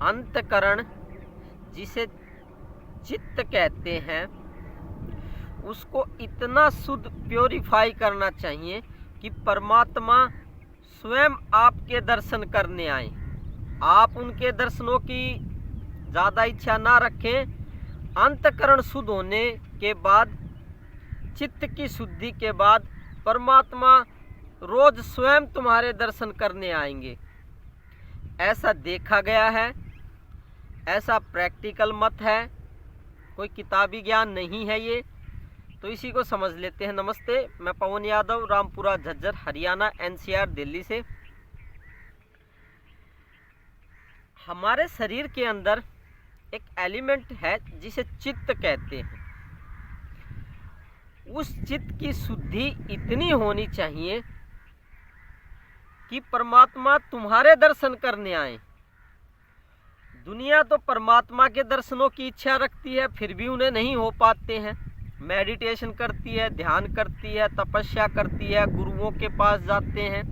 अंतःकरण जिसे चित्त कहते हैं उसको इतना शुद्ध प्योरीफाई करना चाहिए कि परमात्मा स्वयं आपके दर्शन करने आए। आप उनके दर्शनों की ज़्यादा इच्छा ना रखें। अंतःकरण शुद्ध होने के बाद, चित्त की शुद्धि के बाद परमात्मा रोज स्वयं तुम्हारे दर्शन करने आएंगे। ऐसा देखा गया है, ऐसा प्रैक्टिकल मत है, कोई किताबी ज्ञान नहीं है ये। तो इसी को समझ लेते हैं। नमस्ते, मैं पवन यादव, रामपुरा झज्जर, हरियाणा, एनसीआर, दिल्ली से। हमारे शरीर के अंदर एक एलिमेंट है जिसे चित्त कहते हैं। उस चित्त की शुद्धि इतनी होनी चाहिए कि परमात्मा तुम्हारे दर्शन करने आए। दुनिया तो परमात्मा के दर्शनों की इच्छा रखती है, फिर भी उन्हें नहीं हो पाते हैं। मेडिटेशन करती है, ध्यान करती है, तपस्या करती है, गुरुओं के पास जाते हैं।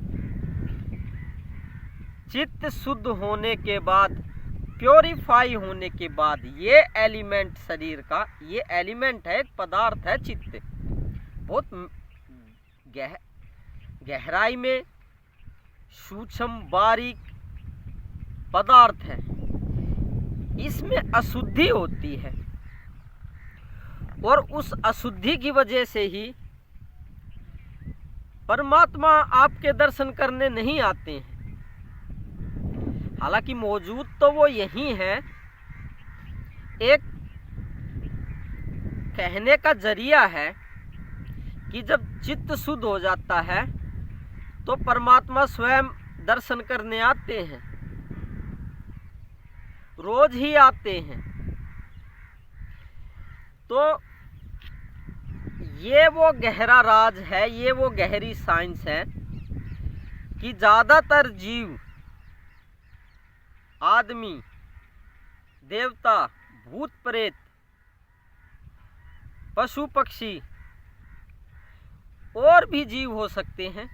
चित्त शुद्ध होने के बाद, प्योरीफाई होने के बाद, ये एलिमेंट शरीर का, ये एलिमेंट है, एक पदार्थ है चित्त। बहुत गहराई में सूक्ष्म बारीक पदार्थ है। इसमें अशुद्धि होती है और उस अशुद्धि की वजह से ही परमात्मा आपके दर्शन करने नहीं आते हैं। हालांकि मौजूद तो वो यही है, एक कहने का जरिया है कि जब चित्त शुद्ध हो जाता है तो परमात्मा स्वयं दर्शन करने आते हैं, रोज ही आते हैं। तो ये वो गहरा राज है, ये वो गहरी साइंस है कि ज़्यादातर जीव, आदमी, देवता, भूत प्रेत, पशु पक्षी और भी जीव हो सकते हैं,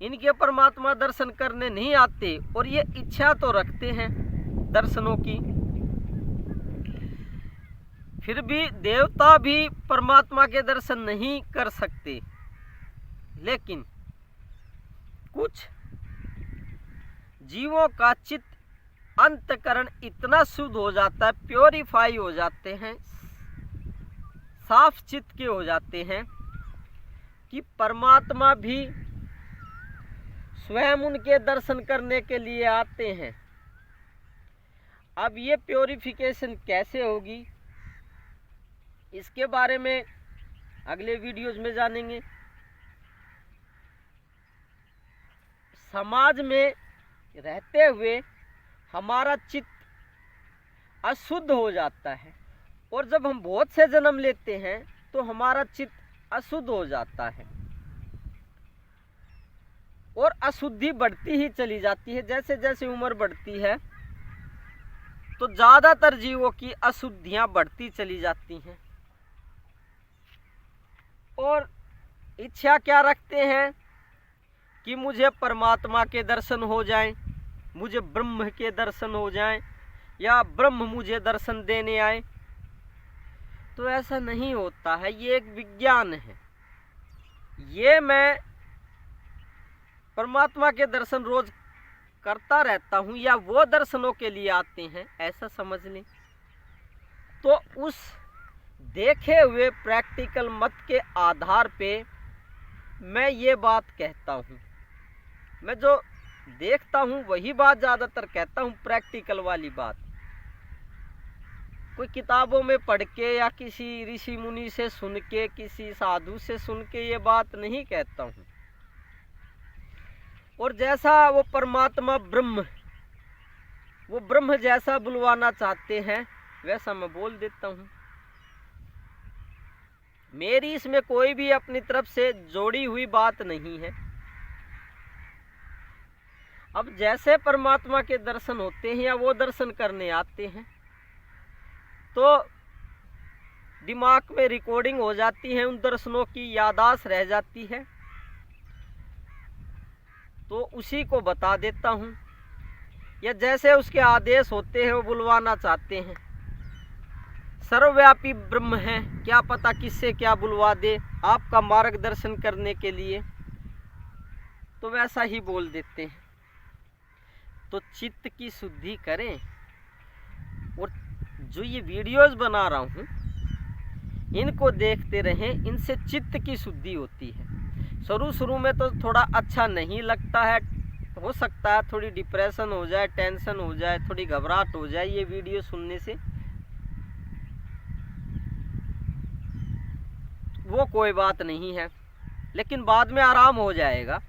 इनके परमात्मा दर्शन करने नहीं आते और ये इच्छा तो रखते हैं दर्शनों की। फिर भी देवता भी परमात्मा के दर्शन नहीं कर सकते। लेकिन कुछ जीवों का चित्त अंतःकरण इतना शुद्ध हो जाता है, प्योरीफाई हो जाते हैं, साफ चित्त के हो जाते हैं कि परमात्मा भी स्वयं उनके दर्शन करने के लिए आते हैं। अब ये प्योरिफिकेशन कैसे होगी, इसके बारे में अगले वीडियोज में जानेंगे। समाज में रहते हुए हमारा चित्त अशुद्ध हो जाता है और जब हम बहुत से जन्म लेते हैं तो हमारा चित्त अशुद्ध हो जाता है और अशुद्धि बढ़ती ही चली जाती है। जैसे जैसे उम्र बढ़ती है तो ज़्यादातर जीवों की अशुद्धियाँ बढ़ती चली जाती हैं और इच्छा क्या रखते हैं कि मुझे परमात्मा के दर्शन हो जाएं, मुझे ब्रह्म के दर्शन हो जाएं, या ब्रह्म मुझे दर्शन देने आए। तो ऐसा नहीं होता है, ये एक विज्ञान है। ये मैं परमात्मा के दर्शन रोज करता रहता हूँ या वो दर्शनों के लिए आते हैं, ऐसा समझ लें। तो उस देखे हुए प्रैक्टिकल मत के आधार पे मैं ये बात कहता हूँ। मैं जो देखता हूँ वही बात ज़्यादातर कहता हूँ, प्रैक्टिकल वाली बात। कोई किताबों में पढ़ के या किसी ऋषि मुनि से सुन के, किसी साधु से सुन के ये बात नहीं कहता हूँ। और जैसा वो परमात्मा ब्रह्म, वो ब्रह्म जैसा बुलवाना चाहते हैं वैसा मैं बोल देता हूँ। मेरी इसमें कोई भी अपनी तरफ से जोड़ी हुई बात नहीं है। अब जैसे परमात्मा के दर्शन होते हैं या वो दर्शन करने आते हैं तो दिमाग में रिकॉर्डिंग हो जाती है, उन दर्शनों की याददाश्त रह जाती है। तो उसी को बता देता हूँ या जैसे उसके आदेश होते हैं वो बुलवाना चाहते हैं। सर्वव्यापी ब्रह्म है, क्या पता किससे क्या बुलवा दे आपका मार्गदर्शन करने के लिए, तो वैसा ही बोल देते हैं। तो चित्त की शुद्धि करें। और जो ये वीडियोस बना रहा हूँ इनको देखते रहें, इनसे चित्त की शुद्धि होती है। शुरू में तो थोड़ा अच्छा नहीं लगता है, हो सकता है थोड़ी डिप्रेशन हो जाए, टेंशन हो जाए, थोड़ी घबराहट हो जाए ये वीडियो सुनने से, वो कोई बात नहीं है, लेकिन बाद में आराम हो जाएगा,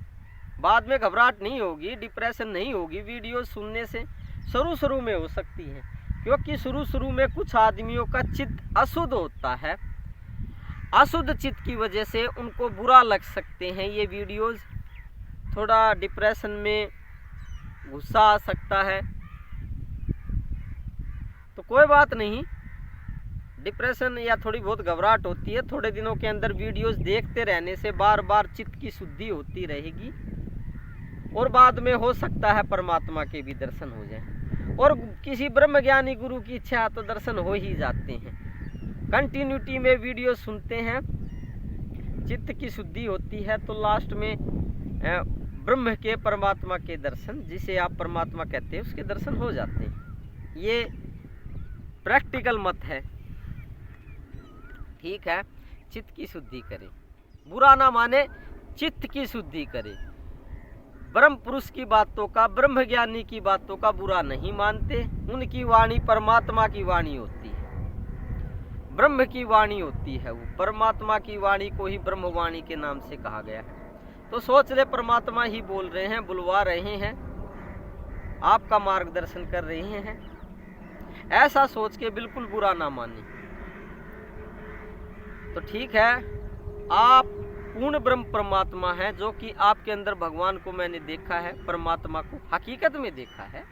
बाद में घबराहट नहीं होगी, डिप्रेशन नहीं होगी वीडियो सुनने से। शुरू में हो सकती है, क्योंकि शुरू में कुछ आदमियों का चित्त अशुद्ध होता है। अशुद्ध चित्त की वजह से उनको बुरा लग सकते हैं ये वीडियोस, थोड़ा डिप्रेशन में गुस्सा आ सकता है। तो कोई बात नहीं, डिप्रेशन या थोड़ी बहुत घबराहट होती है, थोड़े दिनों के अंदर वीडियोस देखते रहने से बार बार चित्त की शुद्धि होती रहेगी और बाद में हो सकता है परमात्मा के भी दर्शन हो जाए। और किसी ब्रह्मज्ञानी गुरु की इच्छा तो दर्शन हो ही जाते हैं। कंटिन्यूटी में वीडियो सुनते हैं, चित्त की शुद्धि होती है, तो लास्ट में ब्रह्म के परमात्मा के दर्शन, जिसे आप परमात्मा कहते हैं, उसके दर्शन हो जाते हैं। ये प्रैक्टिकल मत है। ठीक है, चित्त की शुद्धि करें, बुरा ना माने, चित्त की शुद्धि करें। ब्रह्म पुरुष की बातों का, ब्रह्म ज्ञानी की बातों का बुरा नहीं मानते। उनकी वाणी परमात्मा की वाणी होती है, ब्रह्म की वाणी होती है, वो परमात्मा की वाणी को ही ब्रह्मवाणी के नाम से कहा गया है। तो सोच ले परमात्मा ही बोल रहे हैं, बुलवा रहे हैं, आपका मार्गदर्शन कर रहे हैं, ऐसा सोच के बिल्कुल बुरा ना माने। तो ठीक है, आप पूर्ण ब्रह्म परमात्मा है, जो कि आपके अंदर भगवान को मैंने देखा है, परमात्मा को हकीकत में देखा है।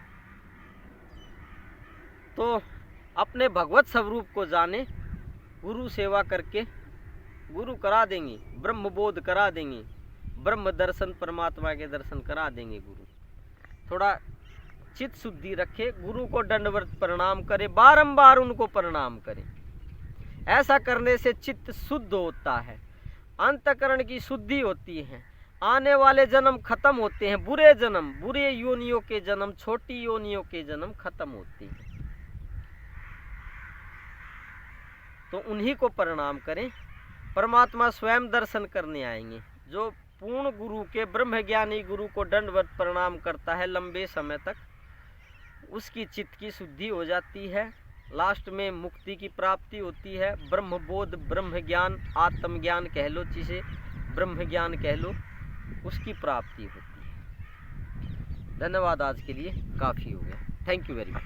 तो अपने भगवत स्वरूप को जाने, गुरु सेवा करके गुरु करा देंगे, ब्रह्म बोध करा देंगे, ब्रह्म दर्शन, परमात्मा के दर्शन करा देंगे गुरु। थोड़ा चित्त शुद्धि रखे, गुरु को दंडवत प्रणाम करे, बारंबार उनको प्रणाम करें। ऐसा करने से चित्त शुद्ध होता है, अंतकरण की शुद्धि होती है, आने वाले जन्म खत्म होते हैं, बुरे जन्म, बुरे योनियों के जन्म, छोटी योनियों के जन्म खत्म होते हैं। तो उन्हीं को प्रणाम करें, परमात्मा स्वयं दर्शन करने आएंगे। जो पूर्ण गुरु के, ब्रह्म ज्ञानी गुरु को दंडवत प्रणाम करता है लंबे समय तक, उसकी चित्त की शुद्धि हो जाती है, लास्ट में मुक्ति की प्राप्ति होती है। ब्रह्म बोध, ब्रह्म ज्ञान, आत्मज्ञान कह लो, जिसे ब्रह्म ज्ञान कह लो, उसकी प्राप्ति होती है। धन्यवाद, आज के लिए काफ़ी हो गया। Thank you very much.